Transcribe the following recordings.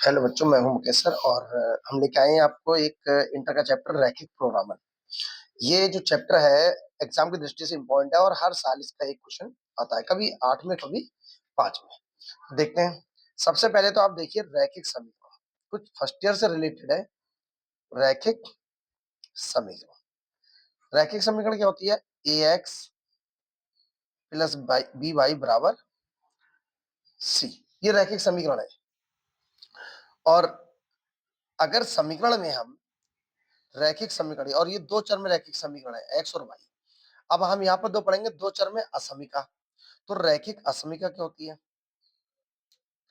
Hello बच्चों, मैं हूं मुकेश सर और हम लेके आए हैं आपको एक इंटर का चैप्टर रैखिक प्रोग्रामर। ये जो चैप्टर है एग्जाम की दृष्टि से इम्पोर्टेंट है और हर साल इसका एक क्वेश्चन आता है, कभी 8 में कभी 5 में। देखते हैं। सबसे पहले तो आप देखिए रैखिक समीकरण, कुछ फर्स्ट ईयर से रिलेटेड है। रैखिक समीकरण, रैखिक समीकरण क्या होती है? A x plus b Y बराबर सी, ये रैखिक समीकरण है। और अगर समीकरण में हम रैखिक समीकरण, और ये दो चर में रैखिक समीकरण है एक्स और वाई। अब हम यहाँ पर दो पढ़ेंगे, दो चर में असमिका। तो रैखिक असमिका क्या होती है?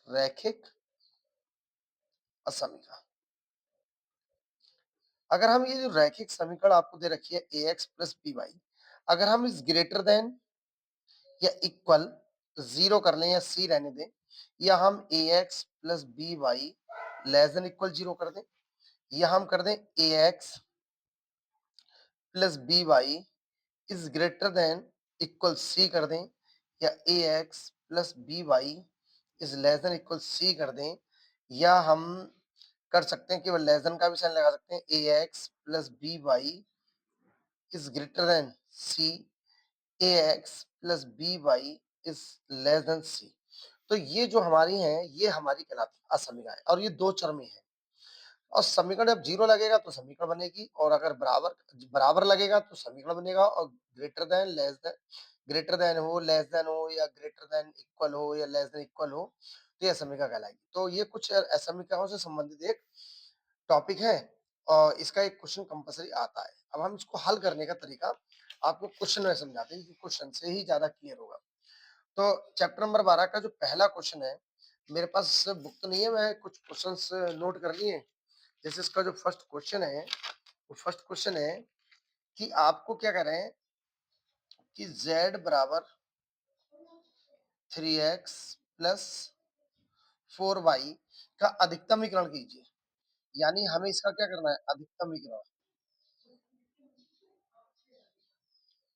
रैखिक असमिका। अगर हम ये जो रैखिक समीकरण आपको दे रखी है a x plus b y, अगर हम इस ग्रेटर देन या इक्वल जीरो कर लें या सी रहने दें, या हम a x plus b y less than equal zero कर दें, या हम कर दें a x plus b y is greater than equal c कर दें, या a x plus b y is less than equal c कर दें, या हम कर सकते हैं केवल लेस देन का भी साइन लगा सकते हैं, a x plus b y is greater than c, a x plus b y is less than c. तो ये जो हमारी हैं, ये हमारी कहलाती है असमिकाएं, और ये दो चर में है। और समीकरण जब जीरो लगेगा तो समीकरण बनेगी, और अगर बराबर बराबर लगेगा तो समीकरण बनेगा, और greater than less than, greater than हो, लेस देन हो, या ग्रेटर देन इक्वल हो, या लेस देन इक्वल हो, तो ये समीकरण कहलाएगी। तो ये कुछ असमीकरणों से संबंधित एक टॉपिक है, और इसका एक क्वेश्चन कंपलसरी आता है। अब हम इसको हल करने का तरीका आपको क्वेश्चन में समझाते हैं, क्वेश्चन से ही ज्यादा क्लियर होगा। तो चैप्टर नंबर 12 का जो पहला क्वेश्चन है, मेरे पास बुक तो नहीं है, मैं कुछ क्वेश्चंस नोट कर लिए। जैसे इसका जो फर्स्ट क्वेश्चन है, वो फर्स्ट क्वेश्चन है कि आपको क्या कर रहे हैं कि z बराबर 3x प्लस 4y का अधिकतमीकरण कीजिए। यानी हमें इसका क्या करना है? अधिकतमीकरण,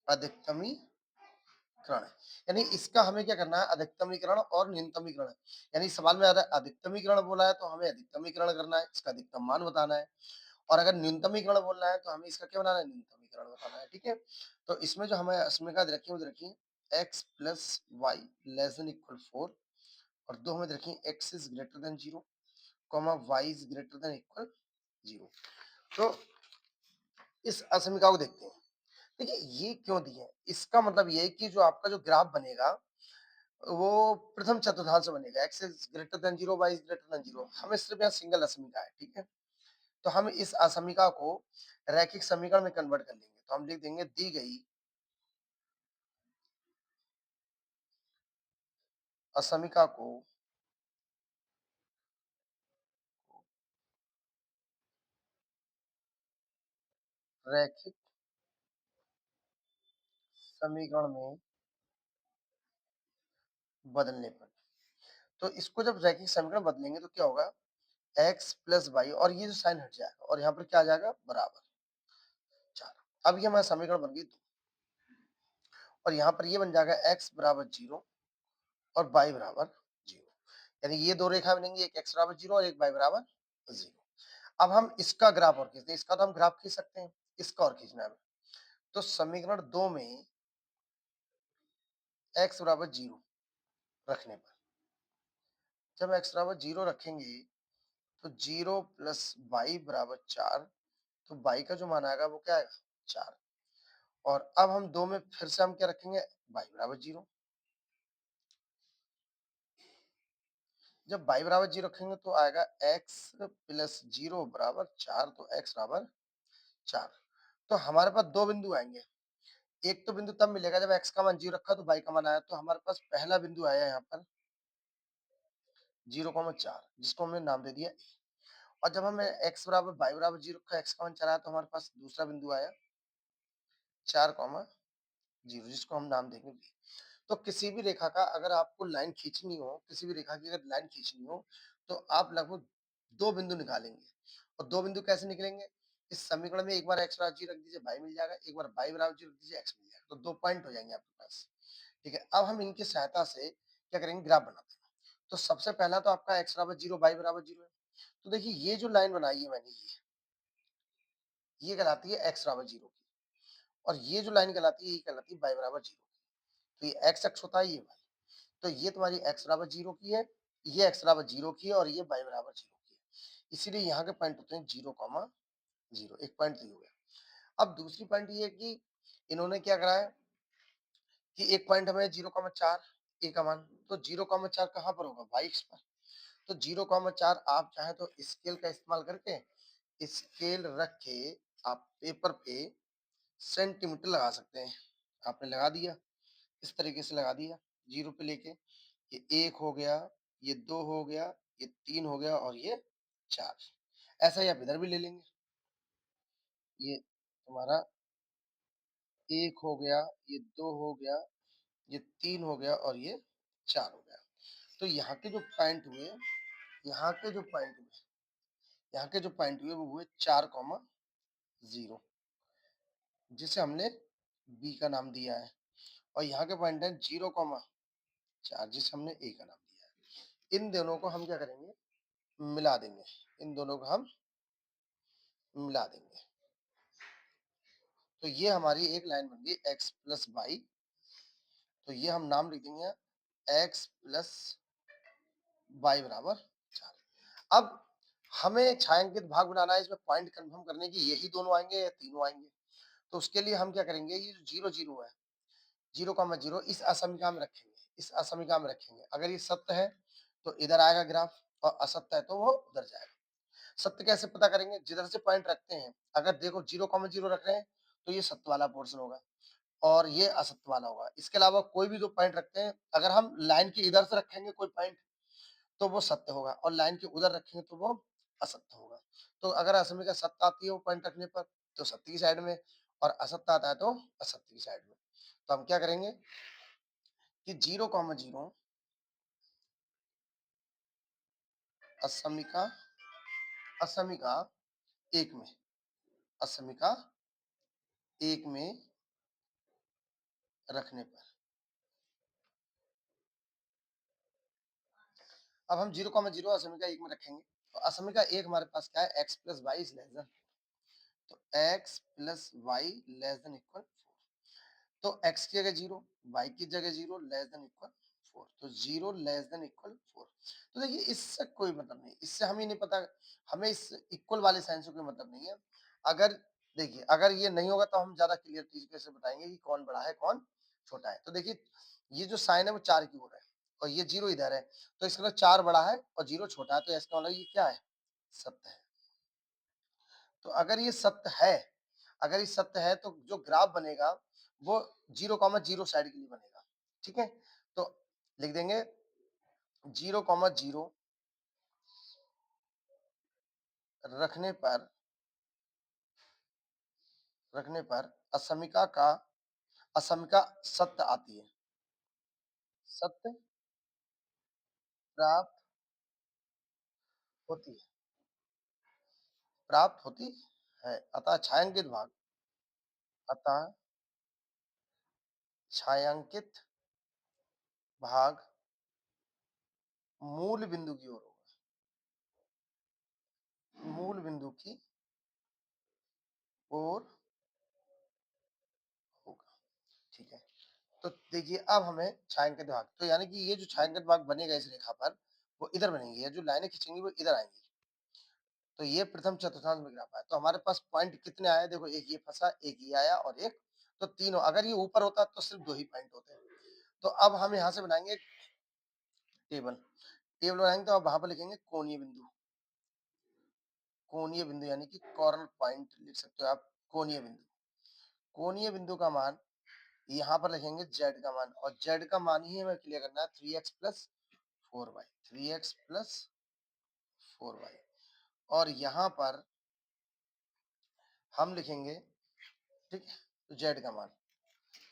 अधिकतमीकरण। यानी इसका हमें क्या करना है? अधिकतमीकरण और न्यूनतमीकरण। यानी सवाल में अधिकतमीकरण बोला है तो हमें अधिकतमीकरण करना है, इसका अधिकतम मान बताना है। और अगर न्यूनतमीकरण बोलना है तो हमें इसका क्या बनाना है? न्यूनतमीकरण बताना है। ठीक है, तो इसमें जो हमें समीकरण दे रखी है वो दे रखी है x plus y less than equal 4, और दो हमें दे रखी है x is greater than 0, comma y is greater than equal 0। तो इस असमीका को देखते हैं। देखिए ये क्यों दी है, इसका मतलब ये है कि जो आपका जो ग्राफ बनेगा वो प्रथम चतुर्थांश बनेगा, x is greater than 0, y is greater than 0। हमें सिर्फ यहाँ सिंगल असमीका है। ठीक है, तो हम इस असमीका को रैखिक समीकरण में कन्वर्ट कर लेंगे। तो हम लिख देंगे दी गई असमीका को रैखिक समीकरण में बदलने पर, तो इसको जब रैखिक समीकरण बदलेंगे तो क्या होगा? एक्स प्लस वाई, और ये जो साइन हट जाएगा और यहाँ पर क्या आ जाएगा? बराबर 4। अब ये हमारा समीकरण बन गई 2, और यहाँ पर ये बन जाएगा एक्स बराबर 0 और वाई बराबर 0। यानी ये दो रेखा बनेंगी, एक एक्स बराबर 0 और एक वाई बराबर 0। अब हम इसका ग्राफ और खींचते हैं, इसका तो हम ग्राफ खींच सकते हैं, इसका और खींचना है। तो समीकरण 2 में x बराबर 0 रखने पर, जब x बराबर 0 रखेंगे तो 0 प्लस वाई बराबर 4, तो y का जो मान आएगा वो क्या आएगा? 4। और अब हम 2 में फिर से हम क्या रखेंगे? y बराबर 0। जब y बराबर 0 रखेंगे तो आएगा x प्लस 0 बराबर 4, तो x बराबर 4। तो हमारे पास दो बिंदु आएंगे। एक तो बिंदु तब मिलेगा जब x का मान 0 रखा तो y का मान आया, तो हमारे पास पहला बिंदु आया यहाँ पर 0,4, जिसको हमने नाम दे दिया। और जब हमें x बराबर y बराबर 0 का x का मान 4 आया तो हमारे पास दूसरा बिंदु आया 4,0, जिसको हम नाम देंगे b। तो किसी भी रेखा का अगर आपको लाइन खींचनी हो, किसी भी रेखा की अगर लाइन खींचनी हो, तो आप लगभग दो बिंदु निकालेंगे। और दो बिंदु कैसे निकलेंगे? इस समीकरण में एक बार x बराबर 0 रख दीजिए, y मिल जाएगा, एक बार y बराबर 0 रख दीजिए, x मिल जाएगा, तो दो पॉइंट हो जाएंगे आपके पास। ठीक है, अब हम इनकी सहायता से क्या करेंगे? ग्राफ बनाते हैं। तो सबसे पहला तो आपका x बराबर 0, y बराबर 0 है। तो देखिए ये जो लाइन बनाई है मैंने ये कहलाती है x बराबर 0 की और ये जो लाइन कहलाती है ये कहलाती है y बराबर 0 की। तो ये x अक्ष होता है ये y। तो ये तुम्हारी x बराबर 0 की है, ये x बराबर 0 की है और ये y बराबर 0 की है। इसीलिए यहाँ के पॉइंट होते हैं 0, 1 पॉइंट तो ये हो गया। अब दूसरी पॉइंट ये है कि इन्होंने क्या करा है कि एक पॉइंट हमें 0,4 a का मान, तो 0,4 कहाँ पर होगा y अक्ष पर। तो 0,4 आप चाहे तो स्केल का इस्तेमाल करके स्केल रख के आप पेपर पे सेंटीमीटर लगा सकते हैं। आपने लगा दिया, इस तरीके से लगा दिया 0 पे लेके, ये 1 हो गया, ये 2 हो गया, ये 3 हो गया और ये 4। ऐसा ही आप इधर भी ले लेंगे। ये तुम्हारा 1 हो गया, ये 2 हो गया, ये 3 हो गया और ये 4 हो गया। तो यहाँ के जो पॉइंट हुए, यहाँ के जो पॉइंट हुए, यहाँ के जो पॉइंट हुए वो हुए 4,0, जिसे हमने बी का नाम दिया है और यहाँ के पॉइंट है 0,4 जिसे हमने ए का नाम दिया है। इन दोनों को हम क्या करेंगे, मिला देंगे। इन दोनों को हम मिला देंगे। तो ये हमारी एक लाइन बन गई x प्लस वाई। तो ये हम नाम लिख देंगे x प्लस वाई बराबर 4। अब हमें छायांकित भाग बनाना है, इसमें पॉइंट कंफर्म करने की यही दोनों आएंगे या तीनों आएंगे। तो उसके लिए हम क्या करेंगे, ये जो 0,0 है, 0,0 इस असमीका में रखेंगे, इस असमीका में रखेंगे। अगर ये सत्य है तो इधर आएगा ग्राफ और असत्य है तो वो उधर जाएगा। सत्य कैसे पता करेंगे, जिधर से पॉइंट रखते हैं, अगर देखो 0,0 रख रहे हैं तो ये सत्य वाला पोर्शन होगा और ये असत्य वाला होगा। इसके अलावा कोई भी दो पॉइंट रखते हैं, अगर हम लाइन के इधर से रखेंगे कोई पॉइंट तो वो सत्य होगा और लाइन के उधर रखेंगे तो वो असत्य होगा। तो अगर असमीका सत्य आती है वो पॉइंट रखने पर तो सत्य की साइड में और असत्य आता है तो असत्य की साइड में। तो हम क्या करेंगे कि 0,0 असमीका असमीका एक में असमीका एक में रखने पर, अब हम 0,0 असमीका एक में रखेंगे तो असमीका एक हमारे पास क्या है, x plus y is less than, तो x plus y less than equal 4। तो x की जगह 0, y की जगह 0 लेस देन इक्वल 4, तो 0 लेस देन इक्वल 4। तो देखिए इससे कोई मतलब नहीं, इससे हमें नहीं पता, हमें इस इक्वल वाले साइन से कोई मतलब नहीं है। अगर देखिए अगर ये नहीं होगा तो हम ज्यादा क्लियर तरीके से बताएंगे कि कौन बड़ा है कौन छोटा है। तो देखिए ये जो साइन है वो 4 की ओर है और ये 0 इधर है, तो इसका मतलब 4 बड़ा है और 0 छोटा है, तो इसका मतलब ये क्या है, सत्य है। तो अगर ये सत्य है, अगर ये सत्य है तो जो ग्राफ बनेगा वो 0,0 साइड के लिए बनेगा। ठीक है, तो लिख देंगे 0,0 रखने पर असमीका का असमीका सत्य आती है, सत्य प्राप्त होती है, प्राप्त होती है। अतः छायांकित भाग, अतः छायांकित भाग मूल बिंदु की ओर होगा, मूल बिंदु की ओर होगा। ठीक है, तो देखिए अब हमें छायांकित भाग, तो यानी कि ये जो छायांकित भाग बनेगा इस रेखा पर वो इधर बनेंगे, ये जो लाइनें खींचेंगी वो इधर आएंगी। तो ये प्रथम चतुर्थांश में ग्राफ आया, तो हमारे पास पॉइंट कितने आए, देखो एक ये फंसा, एक ये आया और एक, तो तीनों। अगर ये ऊपर होता तो सिर्फ 2 ही पॉइंट होते हैं। तो अब हम यहाँ से बनाएंगे टेबल, टेबल बनाएंगे तो अब वहां पर लिखेंगे कोणीय बिंदु, कोणीय बिंदु यानी कि कॉर्नर पॉइंट लिख सकते हो आप, कोणीय बिंदु। कोणीय बिंदु का मान यहाँ पर लिखेंगे z का मान, और z का मान ही हमें क्लियर करना है 3x plus 4y, 3x plus 4y। और यहाँ पर हम लिखेंगे, ठीक है, तो z का मान।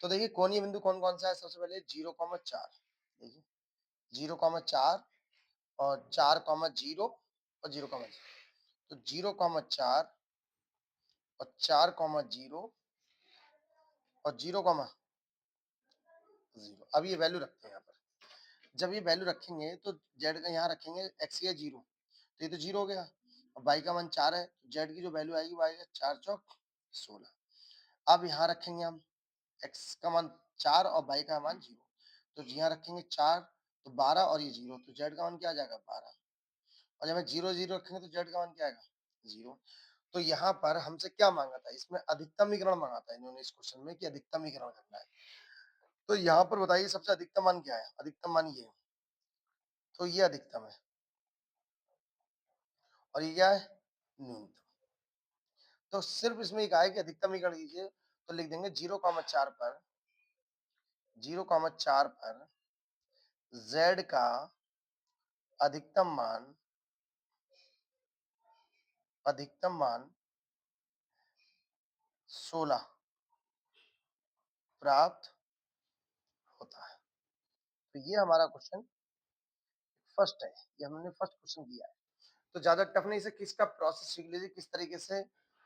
तो देखिए कोणीय बिंदु कौन कौन सा है, सबसे पहले 0,4, देखिए 0,4 और 4,0 और 0,0, तो 0,4 और 4,0 और 0,0। अब ये वैल्यू रखते हैं यहाँ पर, जब ये वैल्यू रखेंगे तो जेड का यहाँ रखेंगे x की 0, तो ये तो 0 हो गया। अब y का मान 4 है, तो z की जो वैल्यू आएगी वो आएगा 4 चौक 16। अब यहाँ रखेंगे हम x का मान 4 और y का मान 0। तो यहाँ रखेंगे 4 तो 12 और ये 0 तो z का मान क्या आ जाएगा 12। और जब मैं 0 0 रखेंगे तो z का मान क्या आएगा 0। तो यहाँ पर हमसे क्या मांगा था, इसमें अधिकतमीकरण मांगा था इन्होंने इस क्वेश्चन में कि अधिकतमीकरण करना है। तो यहाँ पर बताइए सबसे अधिकतम मान क्या है, अधिकतम मान ये, तो ये अधिकतम है और ये क्या है न्यूनतम। तो सिर्फ इसमें एक आया कि अधिकतमीकरण कीजिए, तो लिख देंगे 0,4 पर 0,4 पर z का अधिकतम मान 16 प्राप्त होता है। तो ये हमारा क्वेश्चन फर्स्ट है, ये हमने फर्स्ट क्वेश्चन किया है। तो ज्यादा टफ नहीं, से किसका प्रोसेस सीख लीजिए किस तरीके से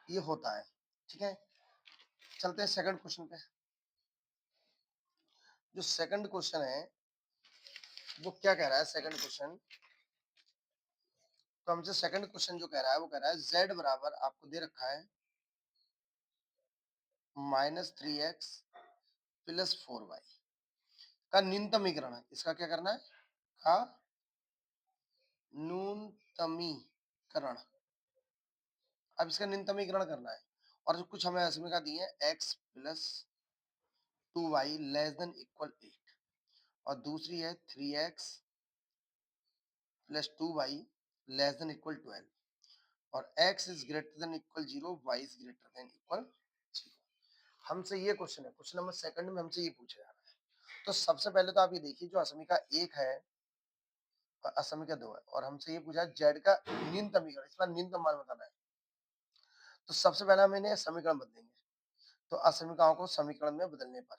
ये होता है। ठीक है, चलते हैं सेकंड क्वेश्चन पे। जो सेकंड क्वेश्चन है वो क्या कह रहा है, सेकंड क्वेश्चन, तो हमसे सेकंड क्वेश्चन जो कह रहा है वो कह रहा है z बराबर आपको दे रखा है -3x प्लस 4y का न्यूनतमीकरण है। इसका क्या करना है, का न्यूनतमीकरण। अब इसका न्यूनतमीकरण करना है और जो कुछ हमें समीकरण दिए हैं x plus 2y less than equal 8 और दूसरी है 3x plus 2y less than equal 12 और x is greater than equal 0 y is greater than equal 0। हमसे ये क्वेश्चन है, क्वेश्चन नंबर सेकंड में हमसे ये पूछा जा रहा है। तो सबसे पहले तो आप ये देखिए जो असमिका 1 है और असमिका 2 है और हमसे ये पूछा है z का न्यूनतमीकरण, इसका न्यूनतम मान बताना है। तो सबसे पहले हम इन्हें समीकरण बदलेंगे। तो असमिकाओं को समीकरण में बदलने पर,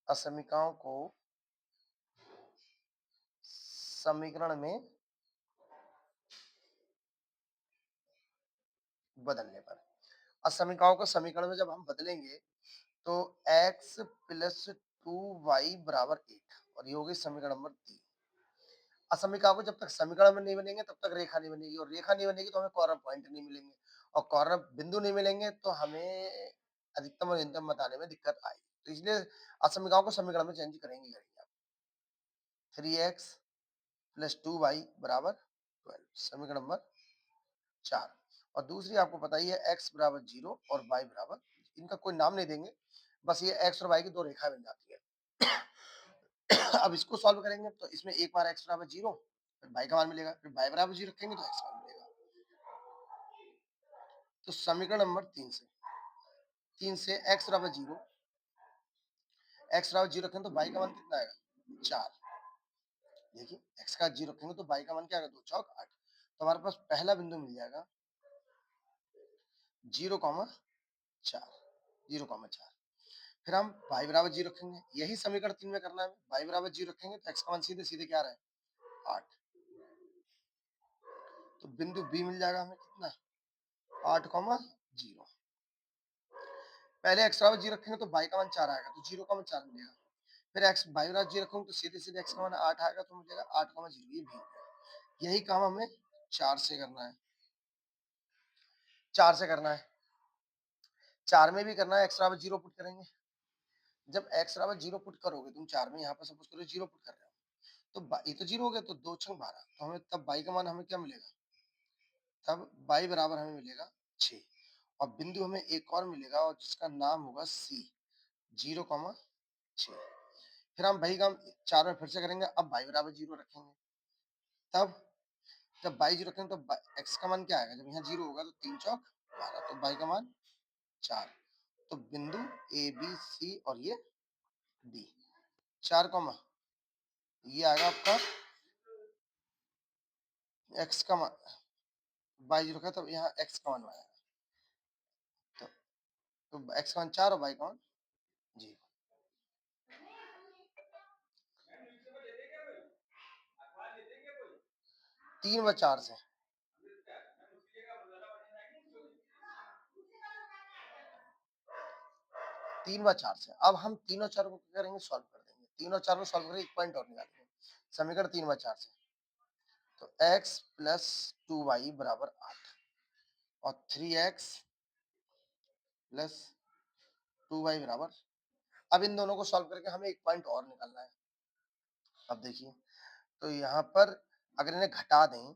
असमिकाओं को समीकरण में बदलने पर, असमिकाओं को समीकरण में जब हम बदलेंगे तो x प्लस 2y बराबर 8 और ये होगी समीकरण नंबर 3। असमिका को जब तक समीकरण में नहीं बनेंगे तब तक रेखा नहीं बनेगी और रेखा नहीं बनेगी तो हमें कॉर्नर पॉइंट नहीं मिलेंगे और कॉर्नर बिंदु नहीं मिलेंगे तो हमें अधिकतम और न्यूनतम बताने में दिक्कत आई। तो इसलिए असमिकाओं को समीकरण में चेंज करेंगे आप। 3x प्लस 2y बराबर 12 समीकरण नंबर 4। और दूसरी आपको पता ही है x बराबर 0 और y बराबर, इनका कोई नाम नहीं देंगे, बस ये x और y की दो रेखा बन जाती है। अब इसको सॉल्व करेंगे तो इसमें एक बार x बराबर 0 फिर y का मान मिलेगा, फिर y बराबर 0 रखेंगे तो x का मान मिलेगा। तो समीकरण नंबर 3 से x बराबर 0, x बराबर 0 रखेंगे तो y का मान कितना आएगा 4। देखिए x का 0 रखेंगे तो y का मान क्या आएगा 2 चौक 8। तो हमारे पास पहला बिंदु मिल जाएगा 0,4 0,4। फिर हम y बराबर 0 रखेंगे, यही समीकरण 3 में करना है। y बराबर 0 रखेंगे तो x का मान सीधे सीधे क्या रहा है 8। तो बिंदु b मिल जाएगा हमें कितना 8,0। पहले x बराबर 0 रखेंगे तो y का मान 4 आएगा तो 0,4 मिलेगा। फिर x y बराबर 0 रखूंगा तो सीधे सीधे x का मान 8 आएगा तो मिलेगा 8,0। ये भी यही काम हमें 4 से करना है, 4 से करना है, 4 में भी करना है। x बराबर 0 पुट करेंगे, जब x बराबर 0 पुट करोगे तुम 4 में, यहाँ पर सपोज करो 0 पुट कर रहे हो तो ये तो 0 हो गया तो 2 छंग 12 तो हमें तब y का मान हमें क्या मिलेगा, तब y बराबर हमें मिलेगा 6 और बिंदु हमें एक और मिलेगा और जिसका नाम होगा c 0,6। फिर हम वही काम 4 में फिर से करेंगे, अब y बराबर 0 रखेंगे, तब जब y 0 रखेंगे तो x का मान क्या आएगा, जब यहाँ 0 होगा तो 3 चौक 12 तो y का मान 4। तो बिंदु a b c और ये d 4 कॉमा ये आएगा आपका x का मान, y 0 का तब यहाँ x का मान आएगा तो x का मान 4 और y का मान 0। 3 व 4 से 3 व 4 से अब हम तीनों चारों को क्या करेंगे सॉल्व कर देंगे, तीनों चारों सॉल्व करेंगे एक पॉइंट और निकालेंगे। समीकरण 3/4 से। तो x प्लस 2y बराबर 8 और 3x प्लस 2y बराबर। अब इन दोनों को सॉल्व करके हमें एक पॉइंट और निकालना है। अब देखिए, तो यहाँ पर अगर इन्हें घटा दें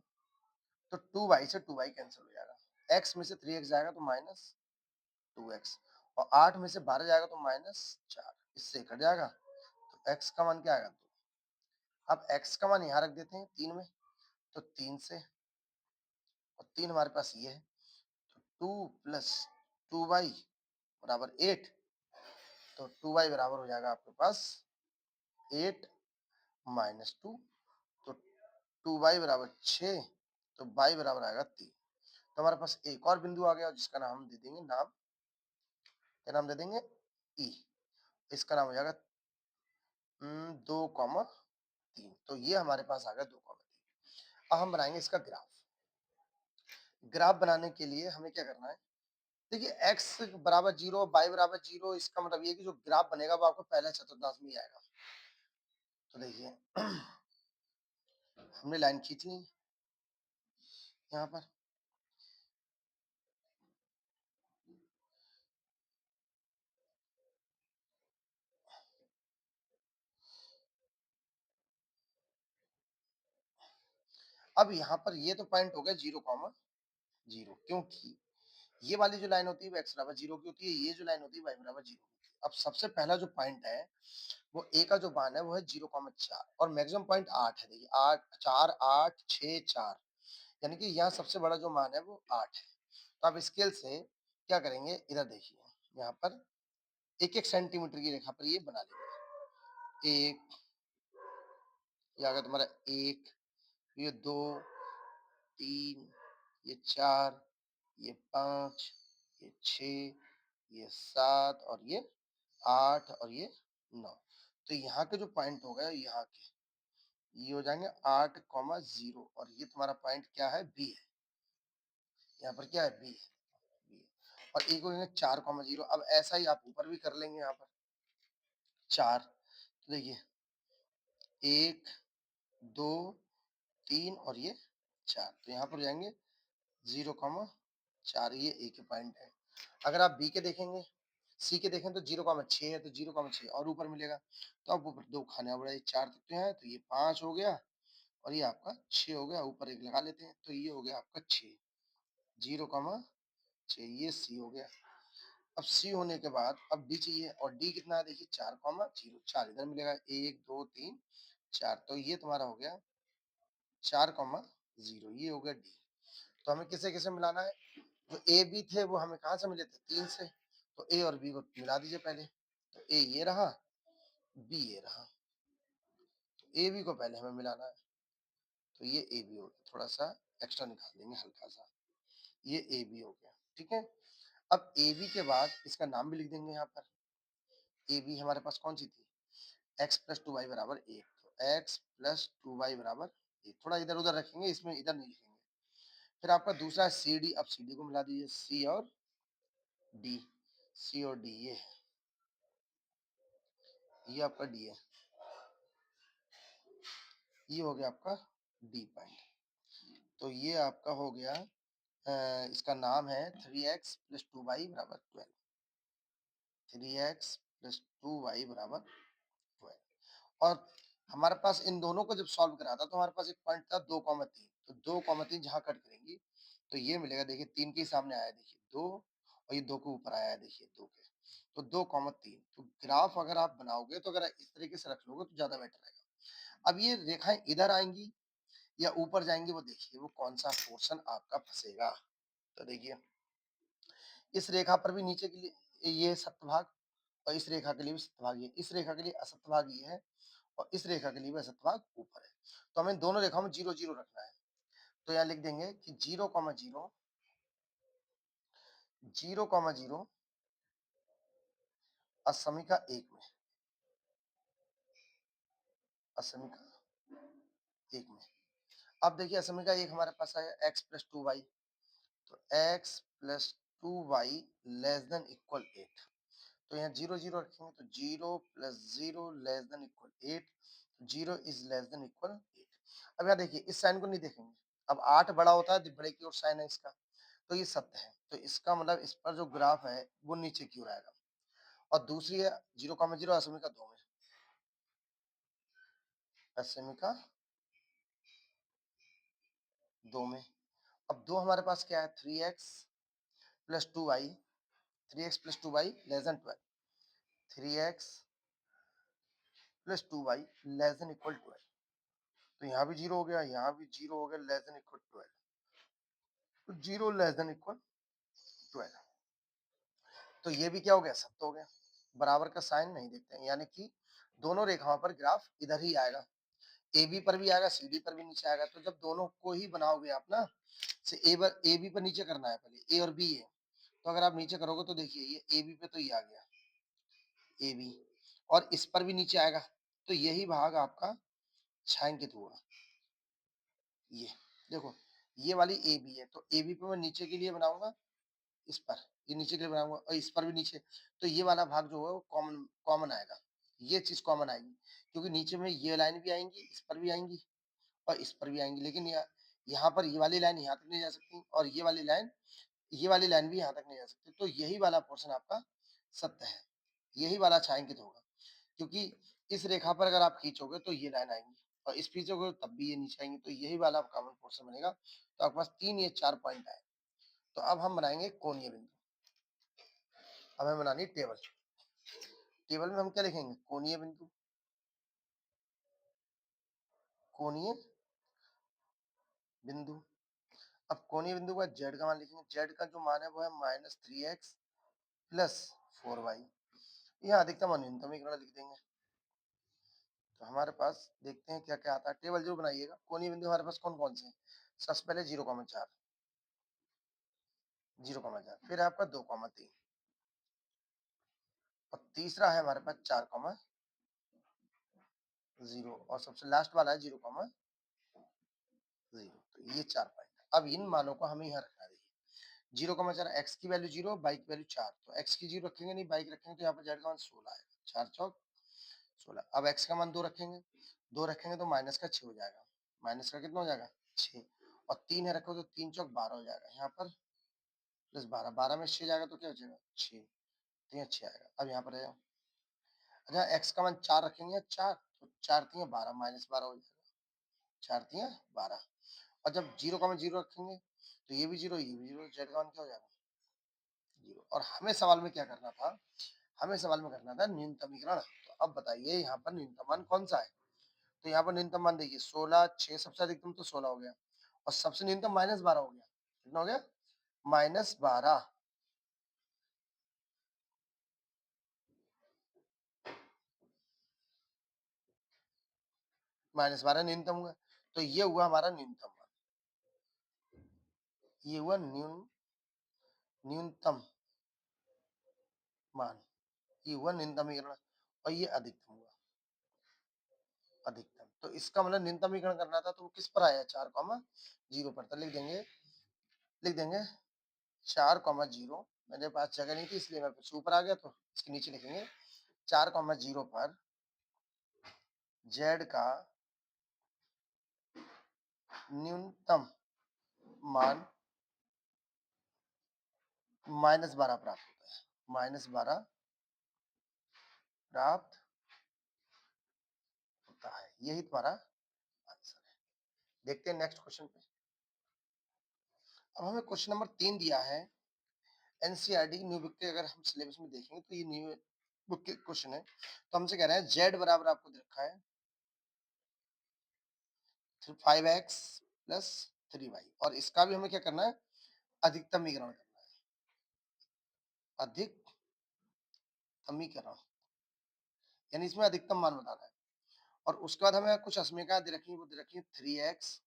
तो 2y से 2y कैंसिल हो जाएगा। x में से 3x जाएगा तो माइनस 2x और 8 में से 12 जाएगा तो माइनस 4, इससे कट जाएगा। तो x का मान क्या आएगा? 2। अब x का मान यहाँ रख देते हैं 3 में, तो 3 से और 3 हमारे पास ये है, तो 2 प्लस 2y बराबर 8। तो 2y बराबर हो जाएगा आपके पास 8 माइनस 2, तो 2y बराबर 6, तो y बराबर आएगा 3। तो हमारे पास एक और बिंदु आ गया जिसका नाम हम दे देंगे, क्या नाम दे देंगे? ई। इसका नाम हो जाएगा 2,3। तो ये हमारे पास आ गया 2,3। अब हम बनाएंगे इसका ग्राफ। ग्राफ बनाने के लिए हमें क्या करना है? देखिए x बराबर 0, y बराबर 0, इसका मतलब ये कि जो ग्राफ बनेगा वो आपको पहले चतुर्थांश में ही आएगा। तो देखिए हमने लाइन खींच ली यहाँ पर। अब यहाँ पर ये तो पॉइंट हो गया 0,0, क्योंकि ये वाली जो लाइन होती है वो x बराबर 0 की होती है, ये जो लाइन होती है y बराबर 0 की होती है। अब सबसे पहला जो पॉइंट है वो a का जो मान है वो है 0,4 और मैक्सिमम पॉइंट 8 है। देखिए 8, 4, 8, 6, 4, यानी कि यहाँ सबसे बड़ा जो मान है वो 8 है। तो आप स्केल से क्या करेंगे? इधर देखिए, यहाँ पर एक एक सेंटीमीटर की रेखा पर ये बना लेंगे। एक, ये आ गया तुम्हारा 1, ये 2, 3, ये 4, ये 5, ये 6, ये 7 और ये 8 और ये 9। तो यहाँ के जो पॉइंट हो गए यहाँ के, ये हो जाएंगे 8,0 और ये तुम्हारा पॉइंट क्या है? बी है। यहाँ पर क्या है? बी है। बी है। और एक हो जाएंगे 4,0। अब ऐसा ही आप ऊपर भी कर लेंगे यहाँ पर 4। तो देखिए 1, 2, 3 और ये 4। तो यहाँ पर जाएंगे 0,4, ये ए के पॉइंट है। अगर आप बी के देखेंगे, सी के देखें तो 0,6 है, तो 0,6 और ऊपर मिलेगा। तो अब ऊपर 2 खाने बढ़ा, ये 4 तक तो यहाँ है, तो ये 5 हो गया और ये आपका 6 हो गया। ऊपर एक लगा लेते हैं, तो ये हो गया आपका 6, 0,6, ये सी हो गया। अब सी होने के बाद अब डी चाहिए, और डी कितना है? देखिए 4,0, 4 इधर मिलेगा, 1, 2, 3, 4। तो ये तुम्हारा हो गया 4,0, ये हो गया डी। तो हमें किसे किसे मिलाना है? जो ए बी थे वो हमें कहाँ से मिले थे? 3 से। तो ए और बी को मिला दीजिए पहले। तो ए ये रहा, बी ये रहा। तो ए बी को पहले हमें मिलाना है, तो ये ए बी हो गया। थोड़ा सा एक्स्ट्रा निकाल देंगे हल्का सा, ये ए बी हो गया। ठीक है। अब ए बी के बाद इसका नाम भी लिख देंगे यहाँ पर। ए बी हमारे पास कौन सी थी? x प्लस 2y बराबर 1। तो x प्लस 2y बराबर 1। थोड़ा इधर उधर रखेंगे, इसमें इधर नहीं लिखेंगे। फिर आपका दूसरा है सी डी। अब सी डी को मिला दीजिए, सी और डी, सी और डी ये आपका डी है, ये हो गया आपका डी पॉइंट। तो ये आपका हो गया, इसका नाम है 3x प्लस 2y बराबर 12। 3x प्लस 2y बराबर 12। और हमारे पास इन दोनों को जब सॉल्व करा था तो हमारे पास एक पॉइंट था 2,3। तो 2,3 जहां कट करेंगी तो ये मिलेगा। देखिए 3 के सामने आया, देखिए 2, और ये 2 के ऊपर आया है, देखिए 2 के। तो 2,3। तो ग्राफ अगर आप बनाओगे तो अगर इस तरीके से रख लोगे तो ज्यादा बेटर रहेगा। अब ये रेखाएं इधर आएंगी या ऊपर जाएंगी, वो देखिए वो कौन सा पोर्शन आपका फंसेगा। तो देखिए इस रेखा पर भी नीचे के लिए ये सप्तभाग, और इस रेखा के लिए भी सप्तभाग ये, इस रेखा के लिए असप्तभाग ये है, और इस रेखा के लिए भी असप्तभाग ऊपर है। तो हमें दोनों रेखाओं में 0,0 रखना है। तो यहाँ लिख देंगे कि 0,0, 0,0 असमिका एक में, असमिका एक में। अब देखिए असमिका एक हमारे पास आया x प्लस 2y। तो x plus 2y less than equal 8। तो यहाँ 0,0 रखेंगे, तो 0 plus 0 less than equal 8। 0 is less than equal 8। अब यहाँ देखिए इस साइन को नहीं देखेंगे। अब 8 बड़ा होता है, बड़े की ओर साइन है इसका, तो ये सत्य है। तो इसका मतलब इस पर जो ग्राफ है वो नीचे की ओर आएगा। और दूसरी है 0,0 असमिका 2 में, असमिका 2 में। अब 2 हमारे पास क्या है, 3x plus 2y, 3x plus 2y less than 12, 3x plus 2y less than equal 12। तो यहाँ भी 0 हो गया, यहाँ भी 0 हो गया, लेस देन इक्वल 12। तो 0 लेस देन इक्वल 12। तो ये भी क्या हो गया, सत्य हो गया। बराबर का साइन नहीं देखते हैं, यानी कि दोनों रेखाओं पर ग्राफ इधर ही आएगा, ए बी पर भी आएगा, सी डी पर भी नीचे आएगा। तो जब दोनों को ही बनाओगे आप ना, से ए बी पर नीचे करना है, पहले ए और बी है, तो अगर आप नीचे करोगे तो देखिए ये ए बी पे तो ये आ गया ए बी, और इस पर भी नीचे आएगा, तो यही भाग आपका छायांकित हुआ। ये देखो, ये वाली ए बी है, तो ए बी पे मैं नीचे के लिए बनाऊंगा, इस पर ये नीचे के लिए बनाऊंगा, और इस पर भी नीचे, तो ये वाला भाग जो है वो कॉमन कॉमन आएगा। ये चीज कॉमन आएगी, क्योंकि नीचे में ये लाइन भी आएंगी, इस पर भी आएंगी और इस पर भी आएंगी, लेकिन यहाँ पर ये वाली लाइन यहाँ तक नहीं जा सकती, और ये वाली लाइन भी यहाँ तक नहीं जा सकती। तो यही वाला पोर्शन आपका सत्य है, यही वाला छायांकित होगा, क्योंकि इस रेखा पर अगर आप खींचोगे तो ये लाइन आएंगी, और इस खींचोगे तब भी ये नीचे आएंगी, तो यही वाला कॉमन पोर्शन बनेगा। तो आपके पास 3 या 4 पॉइंट आए। तो अब हम बनाएंगे कोणीय बिंदु। हमें बनानी टेबल। टेबल में हम क्या लिखेंगे, कोणीय बिंदु, कोणीय बिंदु। अब कोणीय बिंदु का जेड का मान लिखेंगे, जेड का जो मान है वो है -3x प्लस 4y। यहाँ अधिकतम और न्यूनतम समीकरण लिख देंगे। तो हमारे पास देखते हैं क्या क्या आता है, टेबल जरूर बनाइएगा। कोणीय बिंदु हमारे पास कौन कौन से हैं, सबसे पहले 0,4, 0,4, फिर आपका 2,3, और तीसरा है हमारे पास 4,0, और सबसे लास्ट वाला है 0,0। तो ये 4 पॉइंट। अब इन मानों को हमें यहाँ रखना है। 0,4, एक्स की वैल्यू 0, वाई की वैल्यू 4, तो एक्स की 0 रखेंगे नहीं, वाई की रखेंगे, तो यहाँ पर जेड का मान 16 आएगा, 4 चौक 16। अब एक्स का मान 2 रखेंगे, 2 रखेंगे तो माइनस का 6 हो जाएगा, माइनस का कितना हो जाएगा 6, और 3 है रखो तो 3 चौक 12 हो जाएगा, यहाँ पर प्लस 12, 12 में 6 जाएगा तो क्या हो जाएगा 6, तो यहाँ 6 आएगा। अब यहाँ पर है, अच्छा एक्स का मान 4 रखेंगे, 4, तो 4 3 12, माइनस 12 हो जाएगा, 4 3 12। और जब 0,0 रखेंगे तो ये भी 0, ये भी 0, जेड का मान क्या हो जाएगा 0। और हमें सवाल में क्या करना था, हमें सवाल में करना था न्यूनतमीकरण। तो अब बताइए यहाँ पर न्यूनतम मान कौन सा है। तो यहाँ पर न्यूनतम मान देखिए 16, 6 सबसे अधिकतम तो 16 हो गया, और सबसे न्यूनतम -12 हो गया। कितना हो गया, -12। -12 न्यूनतम हुआ, तो ये हुआ हमारा न्यूनतम मान, ये हुआ न्यूनतम मान, ये हुआ न्यूनतमीकरण, और ये अधिकतम हुआ अधिकतम। तो इसका मतलब न्यूनतमीकरण करना था, तो वो किस पर आया, 4,0 पर। तो लिख देंगे 4,0। मेरे पास जगह नहीं थी इसलिए मैं फिर ऊपर आ गया, तो इसके नीचे लिखेंगे 4,0 पर जेड का न्यूनतम मान -12 प्राप्त होता है, -12 प्राप्त होता है। यही तुम्हारा आंसर है। देखते हैं नेक्स्ट क्वेश्चन पे। अब हमें क्वेश्चन नंबर 3 दिया है, एनसीईआरटी की न्यू बुक के अगर हम सिलेबस में देखेंगे तो ये न्यू बुक के क्वेश्चन है। तो हमसे कह रहे हैं जेड बराबर आपको दे रखा है 5x प्लस 3y, और इसका भी हमें क्या करना है, अधिकतमीकरण करना है, अधिकतमीकरण, यानी इसमें अधिकतम मान बताना है। और उसके बाद हमें कुछ समीकरण दे रखी है, वो दे रखी है 3x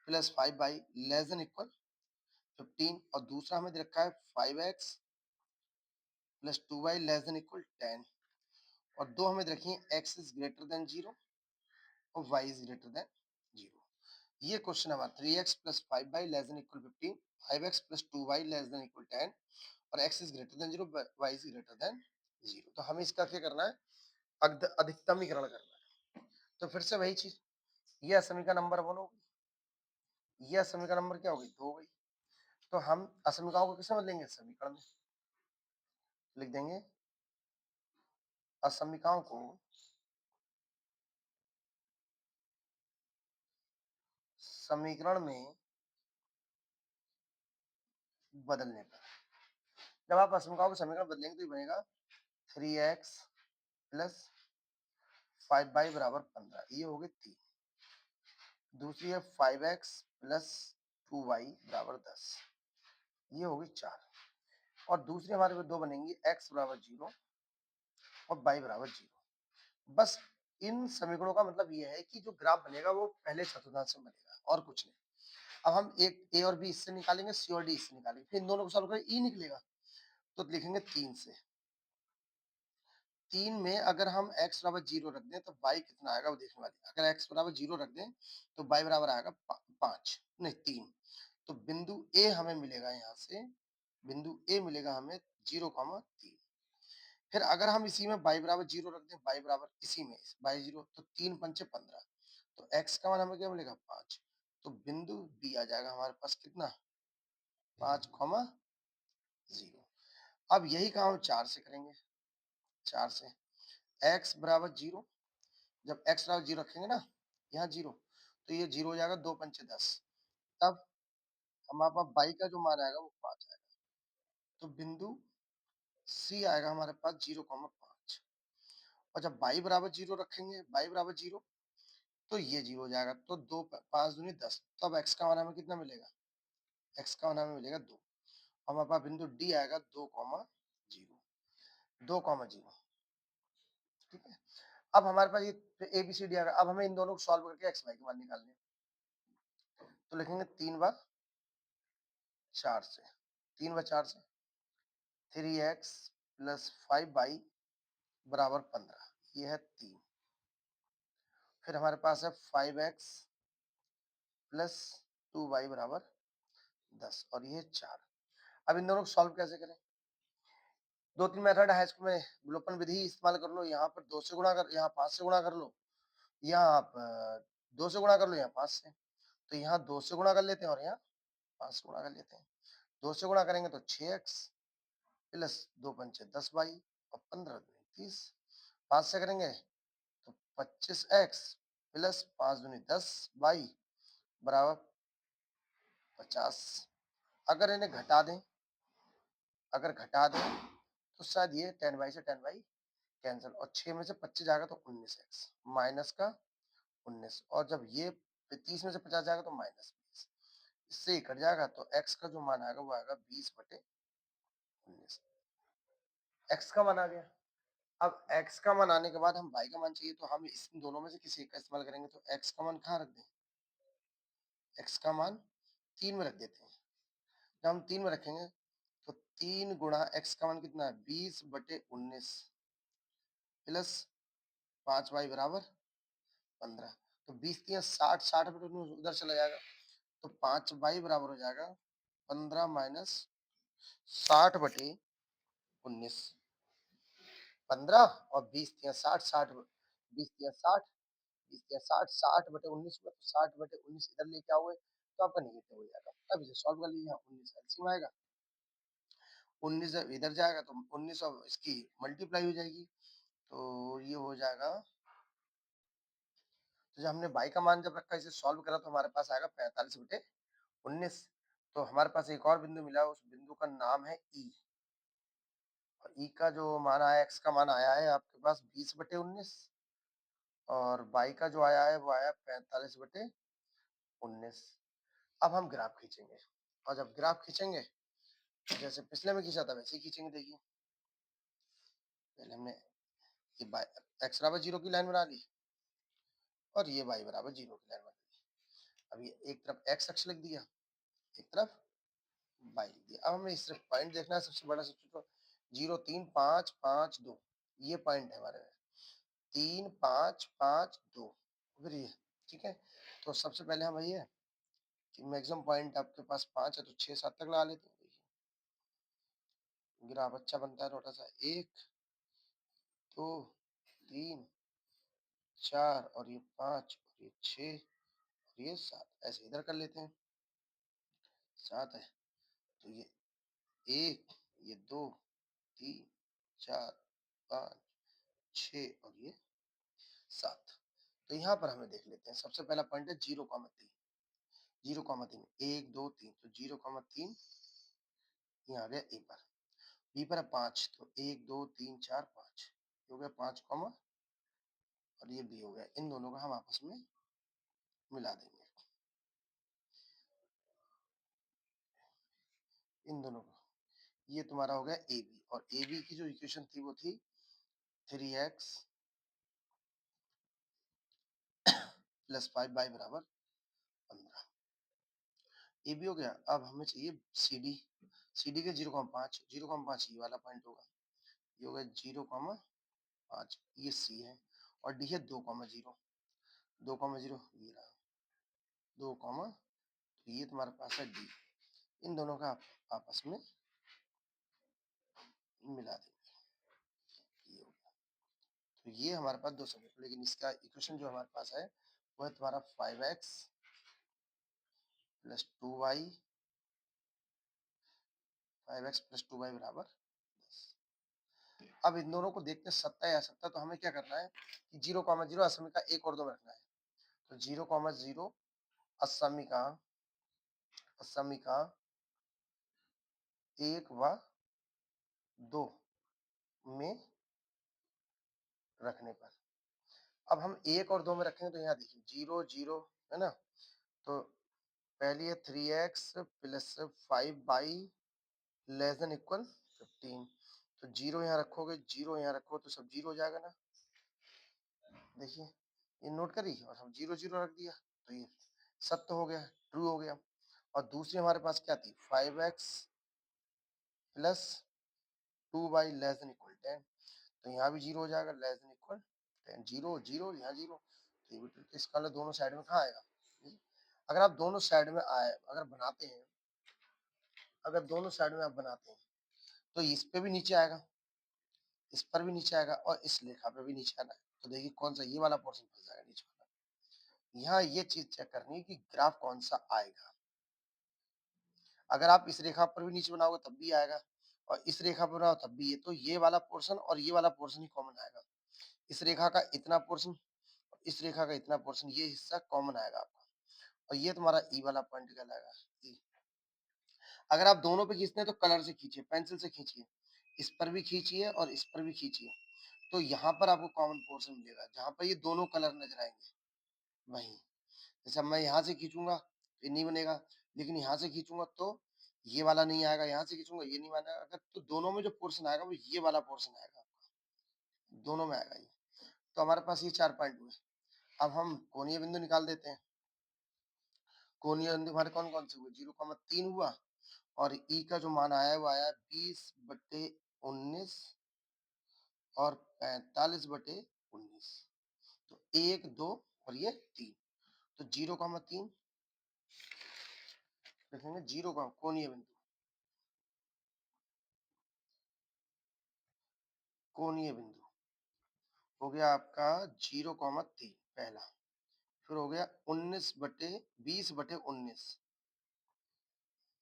plus 5y less than equal 15, और दूसरा हमें दे रखा है 5x plus 2y less than equal 10, और दो हमें दे रखी है x इज ग्रेटर देन 0 और y इज ग्रेटर देन 0। ये क्वेश्चन हमारा 3x plus 5y less than equal 15, 5x plus 2y less than equal 10, और x is greater than 0, y is greater than 0। तो हमें इसका क्या करना है, अधिकतमीकरण करना है। तो फिर से वही चीज, ये असमीका नंबर 1 हो गई, ये असमीका नंबर क्या हो गई, 2 हो गई। तो हम असमीकाओं को किसमें बदलेंगे, समीकरण में लिख देंगे। असमीकाओं को समीकरण में बदलने पर, जब आप असमीकाओं को समीकरण बदलेंगे तो ये बनेगा 3x प्लस 5y बराबर 15, ये हो गई 3। दूसरी है 5x प्लस 2y बराबर 10, ये होगी 4। और दूसरी हमारे पास दो बनेंगी, x बराबर 0 और y बराबर 0। बस इन समीकरणों का मतलब ये है कि जो ग्राफ बनेगा वो पहले चतुर्थांश में बनेगा और कुछ नहीं। अब हम एक a और b इससे निकालेंगे, c और d इससे निकालेंगे, फिर इन दोनों को सॉल्व करें, e निकलेगा तो लिखेंगे 3 से। 3 में अगर हम x बराबर 0 रख दें तो y कितना आएगा वो देखने वाले। अगर x बराबर 0 रख दें तो y बराबर आएगा 5 नहीं 3। तो बिंदु A हमें मिलेगा, यहाँ से बिंदु A मिलेगा हमें 0,3। फिर अगर हम इसी में y बराबर 0 रख दें, y बराबर इसी में y 0, तो 3 पंचे 15, तो x का मान हमें क्या मिलेगा, 5। तो बिंदु B आ जाएगा हमारे पास कितना, 5,0। अब यही काम हम 4 से करेंगे। 4 से x बराबर 0, जब x बराबर 0 रखेंगे ना, यहाँ 0, तो ये 0 हो जाएगा, 2 पंचे 10। तब हमारे पास y का जो मान आएगा वो 5 आएगा। तो बिंदु C आएगा हमारे पास 0,5। और जब y बराबर 0 रखेंगे, y बराबर 0, तो ये 0 हो जाएगा। तो 2 5 दूनी 10, तब x का मान हमें कितना मिलेगा, x का मान हमें मिलेगा 2। हमारे पास बिंदु D आएगा 2,0, 2,0। ठीक है। अब हमारे पास ये ए बी सी डी आ गया। अब हमें इन दोनों को सॉल्व करके एक्स वाई के मान निकालने हैं। तो लिखेंगे 3 बार 4 से, 3 बार 4 से 3x प्लस 5y बराबर 15, ये है 3। फिर हमारे पास है 5x प्लस 2y बराबर 10 और ये 4। अब इन दोनों को सॉल्व कैसे करें, दो तीन मेथड है इसमें। विलोपन विधि इस्तेमाल कर लो, यहाँ पर 2 से गुणा कर, यहाँ 5 से गुणा कर लो, यहाँ आप 2 से गुणा कर लो, यहाँ 5 से। तो यहाँ 2 से गुणा कर लेते हैं और यहाँ 5 से गुणा कर लेते हैं। 2 से गुणा करेंगे तो 6x प्लस 2 पंचे 10y और 15 दूनी 30। 5 से करेंगे तो 25x प्लस 5 दूनी 10y बराबर 50। अगर इन्हें घटा दें, अगर घटा दें तो शायद ये 10y से 10y कैंसिल, और 6 में से 25 जाएगा तो 19x माइनस का 19। और जब ये 30 में से 50 जाएगा तो माइनस 20, इससे ही कट जाएगा। तो x का जो मान आएगा वो आएगा 20/19। x का मान आ गया। अब x का मान आने के बाद हम y का मान चाहिए, तो हम इन दोनों में से किसी एक का इस्तेमाल करेंगे। तो x का मान कहाँ रख दें, x का मान 3 में रख देते हैं। जब हम 3 में रखेंगे तो 3 गुणा x का मान कितना है, 20/19 प्लस 5y बराबर 15। तो 20 3 60, 60 उधर चला जाएगा, तो 5y बराबर हो जाएगा 15 माइनस 60/19। 15 और 20 3 60, 60 20 3 60, 20 3 60, 60/19 में, तो 60/19 इधर लेके आओगे तो आपका निगेटिव हो जाएगा। अब इसे सॉल्व कर लीजिए, यहाँ 19 एलसीएम आएगा, 19 जब इधर जाएगा तो 19 और इसकी मल्टीप्लाई हो जाएगी, तो ये हो जाएगा। तो जब हमने y का मान जब रखा, इसे सॉल्व करा, तो हमारे पास आएगा 45/19। तो हमारे पास एक और बिंदु मिला, उस बिंदु का नाम है E। और E का जो मान आया, x का मान आया है आपके पास 20/19, और y का जो आया है वो आया 45/19। अब हम ग्राफ खींचेंगे, और जब ग्राफ खींचेंगे जैसे पिछले में खींचा था वैसे ही खींचेंगे। देखिए, पहले हमने ये x बराबर 0 की लाइन बना ली, और ये y बराबर 0 की लाइन बना ली। अब ये एक तरफ x अक्ष लिख दिया, एक तरफ y लिख दिया। अब हमें सिर्फ पॉइंट देखना है, सबसे बड़ा, सबसे छोटा, 0 3 5 5 2, ये पॉइंट है हमारे में, 3 5 5 2, फिर ये। ठीक है, तो सबसे पहले हम वही है कि मैक्सिमम पॉइंट आपके पास 5 है, तो 6 7 तक लगा लेते हैं। ग्राफ अच्छा बनता है, थोड़ा सा 1 2 3, 4 और ये 5 और ये 6 और ये 7 ऐसे इधर कर लेते हैं। 7 है तो ये 1, ये 2, 3, 4, 5, 6 और ये 7। तो यहाँ पर हमें देख लेते हैं। सबसे पहला पॉइंट है 0,3, 0,3 1, 2, 3 तो 0,3 ये आ गया ए पर। बी पर है 5 तो 1, 2, 3, 4, 5 हो गया 5 कॉमा और ये बी हो गया। इन दोनों का हम आपस में मिला देंगे, इन दोनों को। ये तुम्हारा हो गया ए बी और ए बी की जो इक्वेशन थी वो थी 3x प्लस 5y बराबर 15। ये भी हो गया। अब हमें चाहिए सी डी। सी डी के 0,5, 0,5 ये वाला पॉइंट होगा। ये होगा 0,5 ये सी है और डी है 2,0, 2,0 ये रहा 2, तो ये तुम्हारे पास है डी। इन दोनों का आप आपस में मिला देंगे, ये हो गया। तो ये हमारे पास दो समीकरण, लेकिन इसका इक्वेशन जो हमारे पास है वो है तुम्हारा 5x plus 2y, 5x plus 2y बराबर 10। अब इन दोनों को देखते हैं सत्ता या असत्ता। तो हमें क्या करना है कि 0,0 असमी का एक और दो में रखना है। तो 0,0 असमी का एक व दो में रखने पर, अब हम एक और दो में रखेंगे तो यहाँ देखिए 0, 0 है ना। तो पहली है 3x plus 5y less than equal 15। तो 0 यहाँ रखोगे, 0 यहाँ रखो तो सब 0 हो जाएगा ना। देखिए ये नोट करी और हम 0, 0 रख दिया तो ये सत्य हो गया, ट्रू हो गया। और दूसरी हमारे पास क्या थी 5x plus 2y less than equal 10। तो यहाँ भी 0 हो जाएगा, लेस देन इक्वल 10। 0, 0 यहाँ 0। तो ये भी इसका वाला दोनों साइड में कहाँ आएगा। अगर आप दोनों साइड में आए अगर बनाते हैं, अगर दोनों साइड में आप बनाते हैं तो इस पे भी नीचे आएगा, इस पर भी नीचे आएगा और इस रेखा पे भी नीचे आना है। तो देखिए कौन सा ये वाला पोर्शन फंस जाएगा नीचे वाला। यहाँ ये चीज चेक करनी है कि ग्राफ कौन सा आएगा। अगर आप इस रेखा पर भी नीचे बनाओगे तब भी आएगा और इस रेखा पर बनाओ तब भी। ये तो ये वाला पोर्शन और ये वाला पोर्शन ही कॉमन आएगा। इस रेखा का इतना पोर्शन, इस रेखा का इतना पोर्शन, ये हिस्सा कॉमन आएगा आपका और ये तुम्हारा ई वाला पॉइंट कहलाएगा ई। अगर आप दोनों पे खींचते हैं तो कलर से खींचिए, पेंसिल से खींचिए, इस पर भी खींचिए और इस पर भी खींचिए। तो यहाँ पर आपको कॉमन पोर्शन मिलेगा जहाँ पर ये दोनों कलर नजर आएंगे वहीं। जैसे मैं यहाँ से खींचूंगा तो ये नहीं बनेगा, लेकिन यहाँ से खींचूंगा तो ये वाला नहीं आएगा, यहाँ से खींचूंगा ये नहीं बनेगा। अगर तो दोनों में जो पोर्शन आएगा वो ये वाला पोर्शन आएगा, दोनों में आएगा ये। तो हमारे पास ये 4 पॉइंट हुए। अब हम कोणीय बिंदु निकाल देते हैं। कोणीय बिंदु हमारे कौन कौन से हुए 0,3 हुआ और ई का जो मान आया है वो आया 20/19 और 45/19। तो 1, 2 और ये 3। तो 0,3 लिखेंगे, 0 का कोणीय बिंदु, कोणीय बिंदु हो गया आपका 0,3 पहला। फिर हो गया 20/19, 20/19,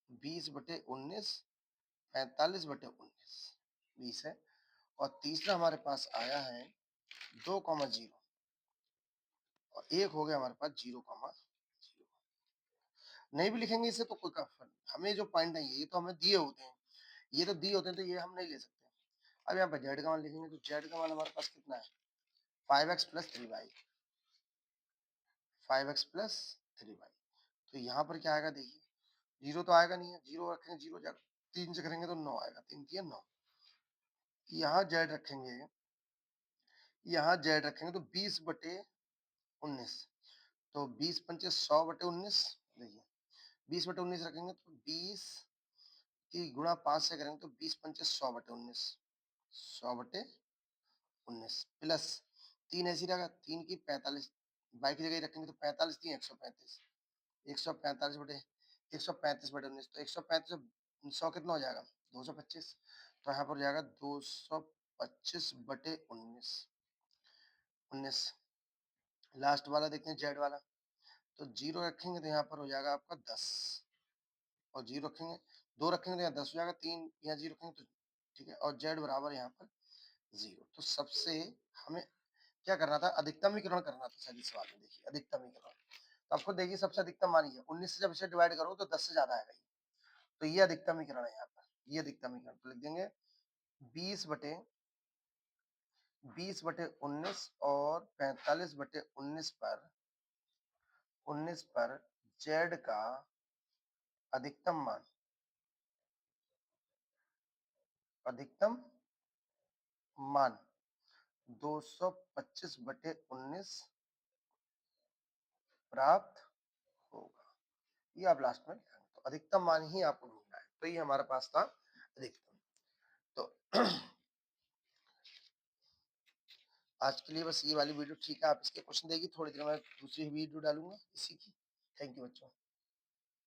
45/19, 20 है। और तीसरा हमारे पास आया है 2,0 और एक हो गया हमारे पास 0,0। नहीं भी लिखेंगे इसे तो कोई का फर्क नहीं। हमें जो पॉइंट नहीं है ये तो हमें दिए होते हैं, ये तो दिए होते हैं तो ये हम नहीं ले सकते। अब यहाँ पर जेड का मान लिखेंगे तो जेड का मान हमारे पास कितना है 5x plus 3y, 5x plus 3y। तो यहाँ पर क्या आएगा देखिए, जीरो तो आएगा नहीं है, जीरो रखेंगे जीरो जाएगा, 3 से करेंगे तो 9 आएगा, 3 3 9। यहाँ जेड रखेंगे, यहाँ जेड रखेंगे तो 20/19। तो 20 पंचे 100/19। देखिए 20/19 रखेंगे तो 20 की गुणा 5 से करेंगे तो 20 पंचे 100/19, 100/19 प्लस 3 ऐसी रहेगा, 3 की 45 बाई की जगह रखेंगे तो 45 3 135, 135/19। तो 135 100 कितना हो जाएगा 225। तो यहाँ पर हो जाएगा 225/19। 19। लास्ट वाला देखते हैं जेड वाला, तो 0 रखेंगे तो यहाँ पर हो जाएगा आपका 10 और 0 रखेंगे, 2 रखेंगे तो यहाँ 10 हो जाएगा, 3 यहाँ 0 रखेंगे तो ठीक है, और जेड बराबर यहाँ पर 0। तो सबसे हमें क्या करना था? अधिकतमीकरण करना था सर इस सवाल में। देखिए अधिकतमीकरण, तो आपको देखिए सबसे अधिकतम मान ये 19 से जब इसे डिवाइड करोगे तो 10 से ज़्यादा आएगा ये। तो ये अधिकतमीकरण है यहाँ पर, ये अधिकतमीकरण। तो लिख देंगे 20/19 और 45/19 पर जेड का अधिकतम मान, अधिकतम मान 225/19 प्राप्त होगा। ये आप लास्ट में लिखेंगे, तो अधिकतम मान ही आपको ढूंढना है। तो ये हमारे पास था अधिकतम। तो आज के लिए बस ये वाली वीडियो ठीक है, आप इसके क्वेश्चन देखिए, थोड़ी देर में दूसरी वीडियो डालूंगा इसी की। थैंक यू बच्चों।